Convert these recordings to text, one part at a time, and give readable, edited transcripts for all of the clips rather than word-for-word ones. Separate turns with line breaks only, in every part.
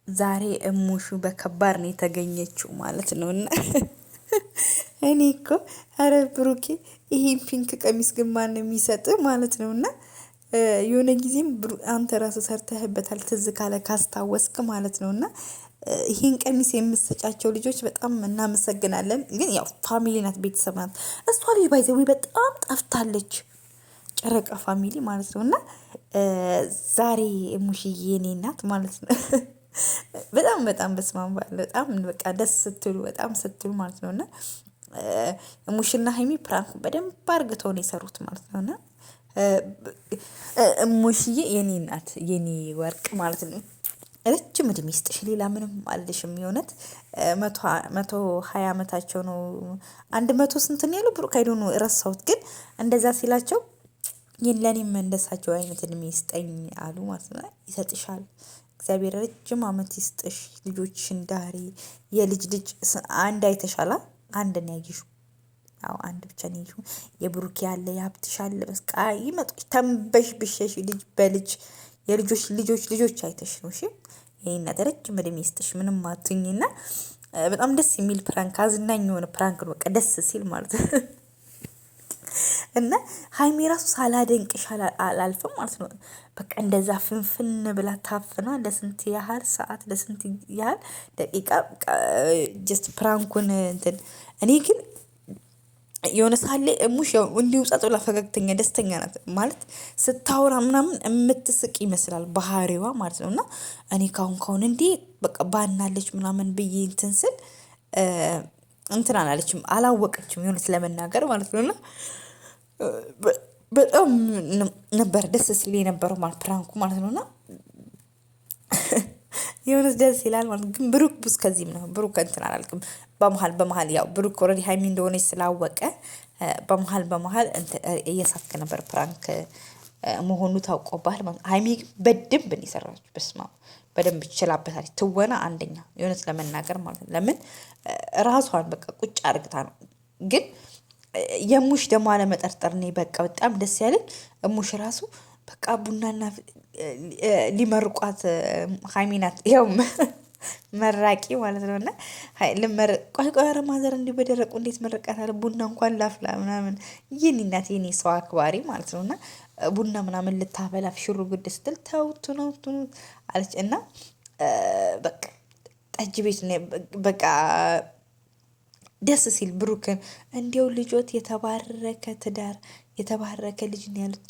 ዛሬ እሙሹ በከባድ ነው የተገኘችው ማለት ነው። እና እኔ እኮ አረ ብሩኬ ይሄን ፒንክ ቀሚስ ግን ማን ነው የሚሰጥ ማለት ነው። እና የሆነ ጊዜም አንተ ራስህ ሰርተህበታል ትዝ ካለ ካስታወስክ ማለት ነው። እና ይህን ቀሚስ የምሰጫቸው ልጆች በጣም እናመሰግናለን። ግን ያው ፋሚሊ ናት፣ ቤተሰብ ናት። እሷ ልጅ ባይዘዊ በጣም ጠፍታለች፣ ጨረቃ ፋሚሊ ማለት ነው። እና ዛሬ እሙሽዬ የኔ ናት ማለት ነው። በጣም በጣም በስማማል በጣም በቃ ደስ ስትሉ በጣም ስትሉ ማለት ነው። እና ሙሽና ሀይሚ ፕራንኩ በደንብ አርግተው ነው የሰሩት ማለት ነው። እና ሙሽዬ የኔ ናት የኔ ወርቅ ማለት ነው። ረጅም እድሜ ይስጥሽ፣ ሌላ ምንም አልልሽም። የሆነት 120 ዓመታቸው ነው። 100 ስንት ነው ያለው ብሩክ አይዶ ነው ረሳሁት። ግን እንደዛ ሲላቸው ይህን ለእኔም እንደሳቸው አይነት እድሜ ይስጠኝ አሉ ማለት ነው። ይሰጥሻል እግዚአብሔር ረጅም ዓመት ይስጥሽ። ልጆችሽን ዳሪ፣ የልጅ ልጅ አንድ አይተሻላ፣ አንድ ነው ያየሽው። አዎ አንድ ብቻ ነው ያየሽው። የብሩክ ያለ ያብትሻል። በቃ ይመጣሽ ተንበሽ ብሸሽ ልጅ በልጅ የልጆች ልጆች አይተሽ ነው። እሺ ይሄን ረጅም እድሜ ይስጥሽ። ምንም አትኝና በጣም ደስ የሚል ፕራንክ፣ አዝናኝ የሆነ ፕራንክ ነው። በቃ ደስ ሲል ማለት ነው። እና ሀይሚ ራሱ ሳላደንቅሽ አላልፍም ማለት ነው። በቃ እንደዛ ፍንፍን ብላ ታፍና ለስንት ያህል ሰዓት ለስንት ያህል ደቂቃ ጀስት ፕራንኩን እንትን እኔ ግን የሆነ ሳለ እሙሽ ያው እንዲሁ ጸጥ ብላ ፈገግተኛ ደስተኛ ናት ማለት ስታወራ ምናምን የምትስቅ ይመስላል ባህሪዋ ማለት ነው። እና እኔ ካሁን እንዴ በቃ ባናለች ምናምን ብዬ እንትን ስል እንትን አላለችም፣ አላወቀችም የሆነት ለመናገር ማለት ነው። እና በጣም ነበር ደስ ሲል የነበረው ማለት ፕራንኩ ማለት ነው። እና የሆነ ደስ ይላል ማለት ግን ብሩክ ቡስ ከዚህም ነው ብሩክ እንትን አላልክም። በመሀል ያው ብሩክ ኦልሬዲ ሀይሚ እንደሆነች ስላወቀ በመሀል እየሳትክ ነበር ፕራንክ መሆኑ ታውቆባል ማለት ሀይሚ በደንብ ነው የሰራችው። በስማ በደንብ ይችላበታል። ትወና አንደኛ የሆነት ለመናገር ማለት ነው። ለምን ራሷን በቃ ቁጭ አርግታ ነው። ግን የሙሽ ደግሞ አለመጠርጠር ነው በቃ በጣም ደስ ያለኝ። እሙሽ ራሱ በቃ ቡናና ሊመርቋት ሀይሚ ናት ይኸው መራቂ ማለት ነው። እና ቆይ ኧረ ማዘር እንዲህ በደረቁ እንዴት መረቃታል? ቡና እንኳን ላፍላ ምናምን ይህን እናት የኔ ሰው አክባሪ ማለት ነው። እና ቡና ምናምን ልታበላ ሽሩ ጉድ ስትል ተውቱ ነው አለች። እና በቃ ጠጅ ቤት በቃ ደስ ሲል ብሩክን እንዲያው ልጆት የተባረከ ትዳር የተባረከ ልጅ ነው ያሉት።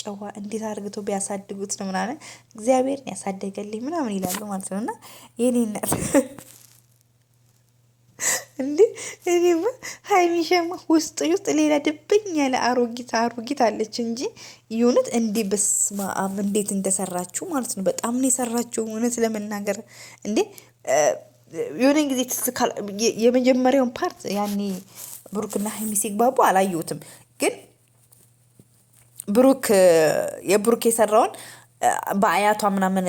ጨዋ እንዴት አርግቶ ቢያሳድጉት ነው ምናምን እግዚአብሔርን ያሳደገልኝ ምናምን ይላሉ ማለት ነው። እና የኔ እናት እንዴ እኔማ ሀይሚሻማ ውስጥ ሌላ ድብኝ ያለ አሮጊት አለች እንጂ የእውነት እንዴ በስመ አብ እንዴት እንደሰራችሁ ማለት ነው። በጣም ነው የሰራችሁ እውነት ለመናገር እንዴ የሆነ ጊዜ የመጀመሪያውን ፓርት ያኔ ብሩክና ሀይሚ ሲግባቡ አላየሁትም። ግን የብሩክ የሰራውን በአያቷ ምናምን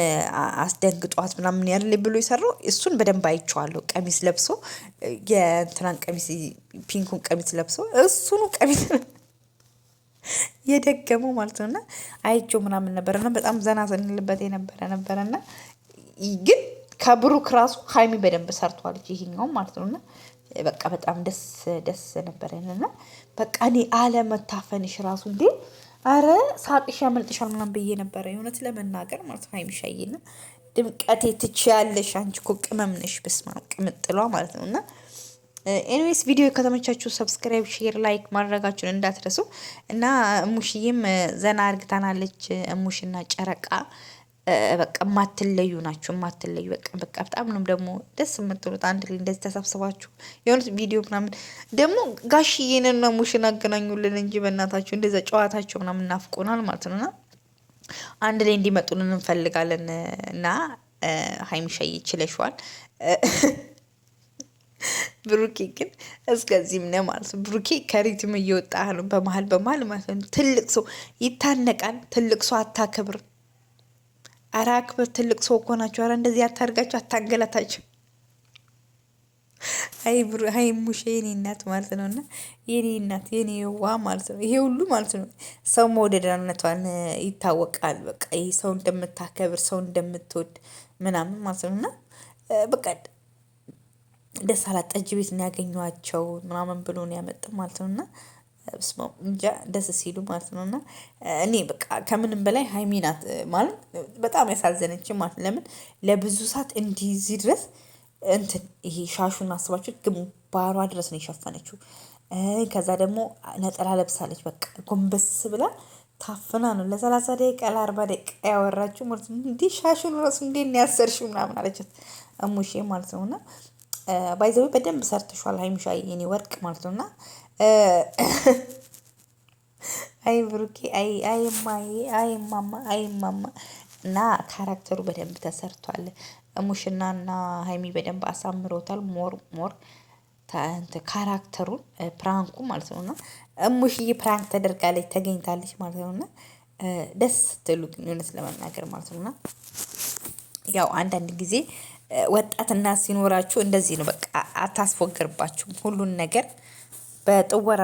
አስደንግጧት ምናምን ያለ ብሎ የሰራው እሱን በደንብ አይቼዋለሁ። ቀሚስ ለብሶ የእንትናን ቀሚስ ፒንኩን ቀሚስ ለብሶ እሱኑ ቀሚስ የደገመው ማለት ነው። እና አይቼው ምናምን ነበረና በጣም ዘና ስንልበት ነበረና ግን ከብሩክ ራሱ ሀይሚ በደንብ ሰርቷለች ይሄኛው ማለት ነው። እና በቃ በጣም ደስ ነበረን። እና በቃ እኔ አለመታፈንሽ ራሱ እንዴ አረ ሳቅሽ ያመልጥሻል ምናምን ብዬ ነበረ የእውነት ለመናገር ማለት ነው። ሀይሚሻዬና ድምቀቴ ትችያለሽ አንቺ እኮ ቅመም ነሽ። በስመ አብ ቅምጥሏ ማለት ነው። እና ኤኒዌይስ ቪዲዮ ከተመቻችሁ ሰብስክራይብ፣ ሼር፣ ላይክ ማድረጋችሁን እንዳትረሱ። እና እሙሽዬም ዘና አርግታናለች። እሙሽና ጨረቃ በቃ ማትለዩ ናችሁ ማትለዩ በቃ በጣም ነው ደግሞ ደስ የምትሉት አንድ ላይ እንደዚህ ተሰብስባችሁ የሆነ ቪዲዮ ምናምን ደግሞ ጋሽዬንና ሙሽን አገናኙልን እንጂ በእናታችሁ እንደዛ ጨዋታቸው ምናምን ናፍቆናል ማለት ነውና አንድ ላይ እንዲመጡልን እንፈልጋለን። እና ሀይሚሻዬ ይችለሽዋል። ብሩኬ ግን እስከዚህም ነው ማለት ነው። ብሩኬ ከሪትም እየወጣ ነው በመሀል ማለት ነው። ትልቅ ሰው ይታነቃል። ትልቅ ሰው አታከብር። ኧረ አክብር፣ ትልቅ ሰው እኮ ናቸው። ኧረ እንደዚህ አታርጋቸው፣ አታገላታቸው። ሀይ ሙሽ የኔ እናት ማለት ነው። እና የኔ እናት የኔ ዋ ማለት ነው። ይሄ ሁሉ ማለት ነው ሰው መውደዳነቷን ይታወቃል። በቃ ይህ ሰው እንደምታከብር ሰው እንደምትወድ ምናምን ማለት ነው። እና በቃ ደስ አላት ጠጅ ቤት ነው ያገኘኋቸው ምናምን ብሎ ነው ያመጣው ማለት ነው። እና በስመ አብ እንጃ ደስ ሲሉ ማለት ነው። እና እኔ በቃ ከምንም በላይ ሀይሚ ናት ማለት በጣም ያሳዘነችኝ ማለት ነው። ለምን ለብዙ ሰዓት እንዲህ እዚህ ድረስ እንትን ይሄ ሻሹን አስባችሁት ግንባሯ ድረስ ነው የሸፈነችው። ከዛ ደግሞ ነጠላ ለብሳለች። በቃ ጎንበስ ብላ ታፍና ነው ለ30 ደቂቃ ለ40 ደቂቃ ያወራችሁ ማለት ነው። እንዲህ ሻሹን ራሱ እንዴት ነው ያሰርሽው ምናምን አለቻት እሙሼ ማለት ነው። እና ባይዘዌ በደንብ ሰርተሻል ሀይሚሻዬ የኔ ወርቅ ማለት ነው። እና አይ ብሩኬ አይ እማዬ አይ እማማ አይ እማማ እና ካራክተሩ በደንብ ተሰርቷል። ሙሽናና ሀይሚ በደንብ አሳምሮታል። ሞር ካራክተሩን ፕራንኩ ማለት ነው። እና እሙሽዬ ፕራንክ ተደርጋለች ተገኝታለች ማለት ነው። እና ደስ ስትሉ ግን እውነት ለመናገር ማለት ነው። እና ያው አንዳንድ ጊዜ ወጣትና ሲኖራችሁ እንደዚህ ነው። በቃ አታስፎገርባችሁም ሁሉን ነገር በጥወራ